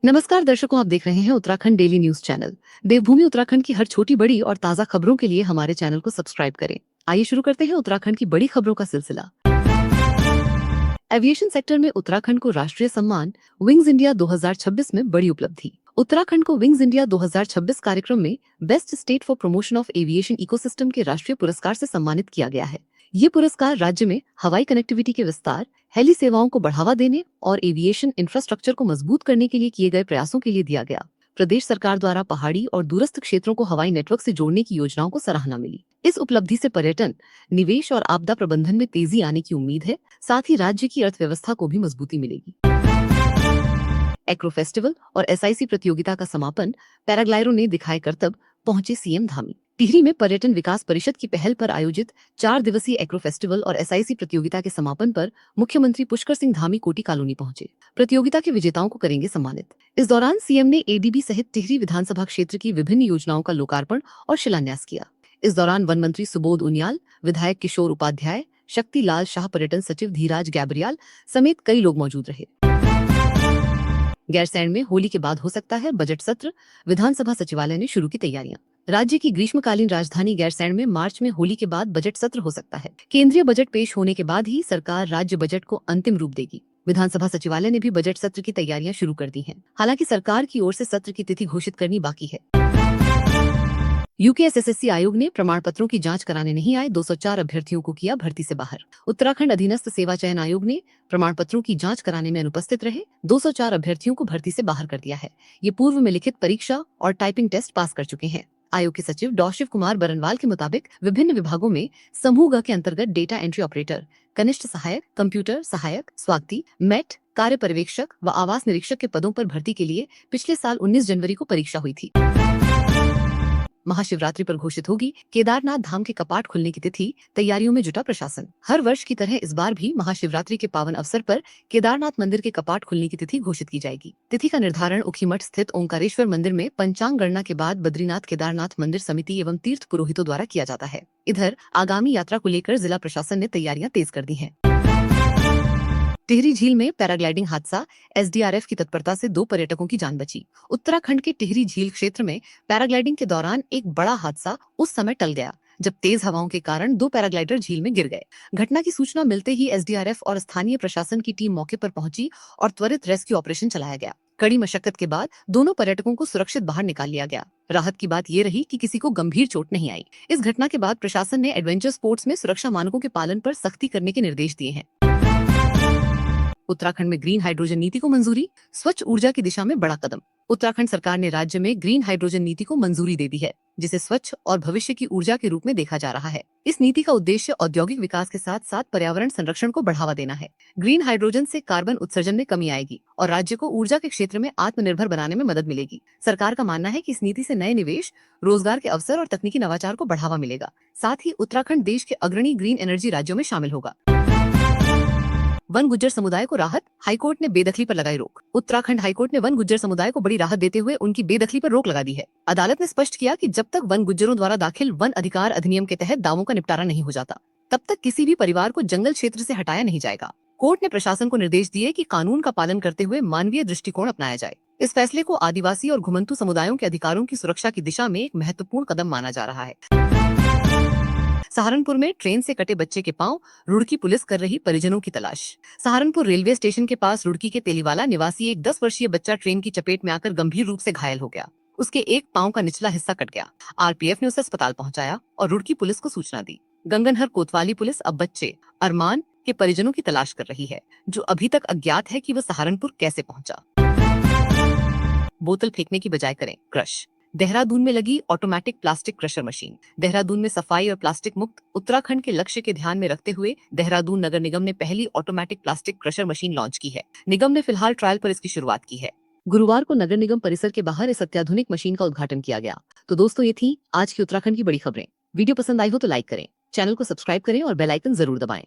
नमस्कार दर्शकों, आप देख रहे हैं उत्तराखंड डेली न्यूज चैनल। देवभूमि उत्तराखंड की हर छोटी बड़ी और ताजा खबरों के लिए हमारे चैनल को सब्सक्राइब करें। आइए शुरू करते हैं उत्तराखंड की बड़ी खबरों का सिलसिला। एविएशन सेक्टर में उत्तराखंड को राष्ट्रीय सम्मान विंग्स इंडिया 2026 में बड़ी उपलब्धि। उत्तराखंड को विंग्स इंडिया 2026 कार्यक्रम में best state for promotion of aviation ecosystem के राष्ट्रीय पुरस्कार से सम्मानित किया गया है। ये पुरस्कार राज्य में हवाई कनेक्टिविटी के विस्तार, हेली सेवाओं को बढ़ावा देने और एविएशन इंफ्रास्ट्रक्चर को मजबूत करने के लिए किए गए प्रयासों के लिए दिया गया। प्रदेश सरकार द्वारा पहाड़ी और दूरस्थ क्षेत्रों को हवाई नेटवर्क से जोड़ने की योजनाओं को सराहना मिली। इस उपलब्धि से पर्यटन, निवेश और आपदा प्रबंधन में तेजी आने की उम्मीद है। साथ ही राज्य की अर्थव्यवस्था को भी मजबूती मिलेगी। एक्रो फेस्टिवल और एसआईसी प्रतियोगिता का समापन, पैराग्लाइडरों ने दिखाए करतब, पहुंचे सीएम धामी। टिहरी में पर्यटन विकास परिषद की पहल पर आयोजित 4 दिवसीय एक्रो फेस्टिवल और एसआईसी प्रतियोगिता के समापन पर मुख्यमंत्री पुष्कर सिंह धामी कोटी कॉलोनी पहुंचे। प्रतियोगिता के विजेताओं को करेंगे सम्मानित। इस दौरान सीएम ने एडीबी सहित टिहरी विधानसभा क्षेत्र की विभिन्न योजनाओं का लोकार्पण और शिलान्यास किया। इस दौरान वन मंत्री सुबोध उनियाल, विधायक किशोर उपाध्याय, शक्ति लाल शाह, पर्यटन सचिव धीराज गैब्रियाल समेत कई लोग मौजूद रहे। गैरसैंण में होली के बाद हो सकता है बजट सत्र, विधानसभा सचिवालय ने शुरू की तैयारियां। राज्य की ग्रीष्मकालीन राजधानी गैरसैंण में मार्च में होली के बाद बजट सत्र हो सकता है। केंद्रीय बजट पेश होने के बाद ही सरकार राज्य बजट को अंतिम रूप देगी। विधानसभा सचिवालय ने भी बजट सत्र की तैयारियां शुरू कर दी हैं। हालांकि सरकार की ओर से सत्र की तिथि घोषित करनी बाकी है। यूकेएसएससी आयोग ने प्रमाण पत्रों की जांच कराने नहीं आए 204 अभ्यर्थियों को किया भर्ती से बाहर। उत्तराखंड अधीनस्थ सेवा चयन आयोग ने प्रमाण पत्रों की जांच कराने में अनुपस्थित रहे 204 अभ्यर्थियों को भर्ती से बाहर कर दिया है। ये पूर्व में लिखित परीक्षा और टाइपिंग टेस्ट पास कर चुके हैं। आयोग के सचिव डॉ शिव कुमार बरनवाल के मुताबिक विभिन्न विभागों में समूह ग के अंतर्गत डेटा एंट्री ऑपरेटर, कनिष्ठ सहायक, कंप्यूटर सहायक, स्वागती, मेट, कार्य पर्यवेक्षक व आवास निरीक्षक के पदों पर भर्ती के लिए पिछले साल 19 जनवरी को परीक्षा हुई थी। महाशिवरात्रि पर घोषित होगी केदारनाथ धाम के कपाट खुलने की तिथि, तैयारियों में जुटा प्रशासन। हर वर्ष की तरह इस बार भी महाशिवरात्रि के पावन अवसर पर केदारनाथ मंदिर के कपाट खुलने की तिथि घोषित की जाएगी। तिथि का निर्धारण ऊखीमठ स्थित ओंकारेश्वर मंदिर में पंचांग गणना के बाद बद्रीनाथ केदारनाथ मंदिर समिति एवं तीर्थ पुरोहितों द्वारा किया जाता है। इधर आगामी यात्रा को लेकर जिला प्रशासन ने तैयारियां तेज कर दी हैं। टिहरी झील में पैराग्लाइडिंग हादसा, एसडीआरएफ की तत्परता से 2 पर्यटकों की जान बची। उत्तराखंड के टिहरी झील क्षेत्र में पैराग्लाइडिंग के दौरान एक बड़ा हादसा उस समय टल गया जब तेज हवाओं के कारण 2 पैराग्लाइडर झील में गिर गए। घटना की सूचना मिलते ही एसडीआरएफ और स्थानीय प्रशासन की टीम मौके पर पहुंची और त्वरित रेस्क्यू ऑपरेशन चलाया गया। कड़ी मशक्कत के बाद दोनों पर्यटकों को सुरक्षित बाहर निकाल लिया गया। राहत की बात ये रही कि किसी को गंभीर चोट नहीं आई। इस घटना के बाद प्रशासन ने एडवेंचर स्पोर्ट्स में सुरक्षा मानकों के पालन पर सख्ती करने के निर्देश दिए हैं। उत्तराखंड में ग्रीन हाइड्रोजन नीति को मंजूरी, स्वच्छ ऊर्जा की दिशा में बड़ा कदम। उत्तराखंड सरकार ने राज्य में ग्रीन हाइड्रोजन नीति को मंजूरी दे दी है, जिसे स्वच्छ और भविष्य की ऊर्जा के रूप में देखा जा रहा है। इस नीति का उद्देश्य औद्योगिक विकास के साथ साथ पर्यावरण संरक्षण को बढ़ावा देना है। ग्रीन हाइड्रोजन से कार्बन उत्सर्जन में कमी आएगी और राज्य को ऊर्जा के क्षेत्र में आत्मनिर्भर बनाने में मदद मिलेगी। सरकार का मानना है कि इस नीति से नए निवेश, रोजगार के अवसर और तकनीकी नवाचार को बढ़ावा मिलेगा। साथ ही उत्तराखंड देश के अग्रणी ग्रीन एनर्जी राज्यों में शामिल होगा। वन गुज्जर समुदाय को राहत, हाईकोर्ट ने बेदखली पर लगाई रोक। उत्तराखंड हाईकोर्ट ने वन गुज्जर समुदाय को बड़ी राहत देते हुए उनकी बेदखली पर रोक लगा दी है। अदालत ने स्पष्ट किया कि जब तक वन गुज्जरों द्वारा दाखिल वन अधिकार अधिनियम के तहत दावों का निपटारा नहीं हो जाता, तब तक किसी भी परिवार को जंगल क्षेत्र से हटाया नहीं जाएगा। कोर्ट ने प्रशासन को निर्देश दिए कि कानून का पालन करते हुए मानवीय दृष्टिकोण अपनाया जाए। इस फैसले को आदिवासी और घुमंतू समुदायों के अधिकारों की सुरक्षा की दिशा में एक महत्वपूर्ण कदम माना जा रहा है। सहारनपुर में ट्रेन से कटे बच्चे के पांव, रुड़की पुलिस कर रही परिजनों की तलाश। सहारनपुर रेलवे स्टेशन के पास रुड़की के तेलीवाला निवासी एक 10 वर्षीय बच्चा ट्रेन की चपेट में आकर गंभीर रूप से घायल हो गया। उसके एक पांव का निचला हिस्सा कट गया। आरपीएफ ने उसे अस्पताल पहुंचाया और रुड़की पुलिस को सूचना दी। गंगनहर कोतवाली पुलिस अब बच्चे अरमान के परिजनों की तलाश कर रही है, जो अभी तक अज्ञात है कि वह सहारनपुर कैसे पहुंचा। बोतल फेंकने की बजाय करें क्रश। देहरादून में लगी automatic plastic crusher machine. Dehradun में सफाई और प्लास्टिक मुक्त उत्तराखंड के लक्ष्य के ध्यान में रखते हुए देहरादून नगर निगम ने पहली automatic plastic crusher machine launch की है। निगम ने फिलहाल ट्रायल पर इसकी शुरुआत की है। गुरुवार को नगर निगम परिसर के बाहर इस अत्याधुनिक मशीन का उद्घाटन किया गया। तो दोस्तों, ये थी आज की उत्तराखंड की बड़ी खबरें। वीडियो पसंद आई हो तो लाइक करें, चैनल को सब्सक्राइब करें और बेल आइकन जरूर दबाएं।